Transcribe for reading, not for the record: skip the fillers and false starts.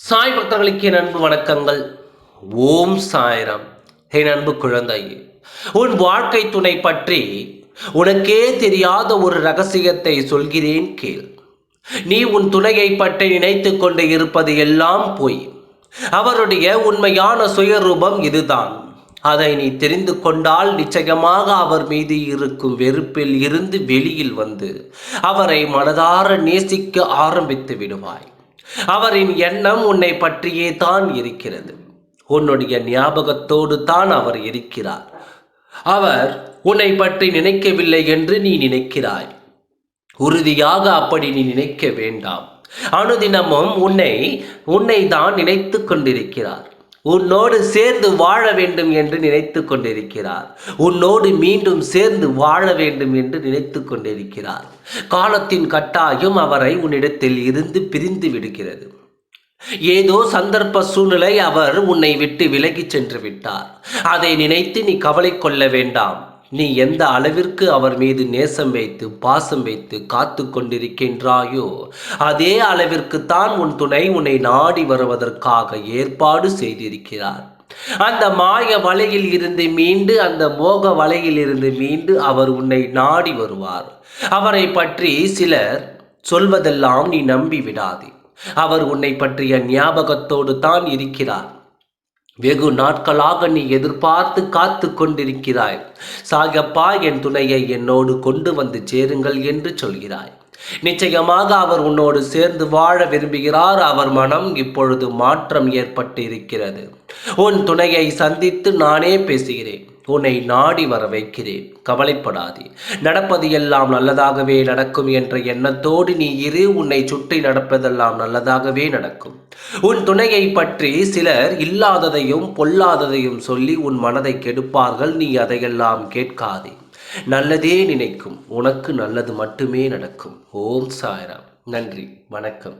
சாய் பக்தர்களுக்கு என் அன்பு வணக்கங்கள். ஓம் சாய்ராம். என் அன்பு குழந்தையே, உன் வாழ்க்கை துணை பற்றி உனக்கே தெரியாத ஒரு ரகசியத்தை சொல்கிறேன் கேள். நீ உன் துணையை பற்றி நினைத்து கொண்டு இருப்பது எல்லாம் பொய். அவருடைய உண்மையான சுயரூபம் இதுதான். அதை நீ தெரிந்து கொண்டால் நிச்சயமாக அவர் மீது இருக்கும் வெறுப்பில் இருந்து வெளியில் வந்து அவரை மனதார நேசிக்க ஆரம்பித்து விடுவாய். அவரின் எண்ணம் உன்னை பற்றியே தான் இருக்கிறது. உன்னுடைய ஞாபகத்தோடு தான் அவர் இருக்கிறார். அவர் உன்னை பற்றி நினைக்கவில்லை என்று நீ நினைக்கிறாய். உறுதியாக அப்படி நீ நினைக்க வேண்டாம். அனுதினமும் உன்னை தான் நினைத்து கொண்டிருக்கிறார். உன்னோடு சேர்ந்து வாழ வேண்டும் என்று நினைத்து கொண்டிருக்கிறார். உன்னோடு மீண்டும் சேர்ந்து வாழ வேண்டும் என்று நினைத்து கொண்டிருக்கிறார். காலத்தின் கட்டாயம் அவரை உன்னிடத்தில் இருந்து பிரிந்து விடுகிறது. ஏதோ சந்தர்ப்ப சூழ்நிலை அவர் உன்னை விட்டு விலகி சென்று விட்டார். அதை நினைத்து நீ கவலை கொள்ள வேண்டாம். நீ எந்த அளவிற்கு அவர் மீது நேசம் வைத்து பாசம் வைத்து காத்து கொண்டிருக்கின்றாயோ அதே அளவிற்கு தான் உன் துணை உன்னை நாடி வருவதற்காக ஏற்பாடு செய்திருக்கிறார். அந்த மாய வலையில் இருந்து மீண்டு, அந்த மோக வலையில் இருந்து மீண்டு அவர் உன்னை நாடி வருவார். அவரை பற்றி சிலர் சொல்வதெல்லாம் நீ நம்பி விடாதே. அவர் உன்னை பற்றிய ஞாபகத்தோடு தான் இருக்கிறார். வெகு நாட்களாக நீ எதிர்பார்த்து காத்து கொண்டிருக்கிறாய். சாயப்பா, என் துணையை என்னோடு கொண்டு வந்து சேருங்கள் என்று சொல்கிறாய். நிச்சயமாக அவர் உன்னோடு சேர்ந்து வாழ விரும்புகிறார். அவர் மனம் இப்பொழுது மாற்றம் ஏற்பட்டு இருக்கிறது. உன் துணையை சந்தித்து நானே பேசுகிறேன். உன்னை நாடி வர வைக்கிறேன். கவலைப்படாதே. நடப்பது எல்லாம் நல்லதாகவே நடக்கும் என்ற எண்ணத்தோடு நீ இரு. உன்னை சுற்றி நடப்பதெல்லாம் நல்லதாகவே நடக்கும். உன் துணையை பற்றி சிலர் இல்லாததையும் பொல்லாததையும் சொல்லி உன் மனதை கெடுப்பார்கள். நீ அதையெல்லாம் கேட்காதே. நல்லதே நினைக்கும். உனக்கு நல்லது மட்டுமே நடக்கும். ஓம் சாய்ராம். நன்றி, வணக்கம்.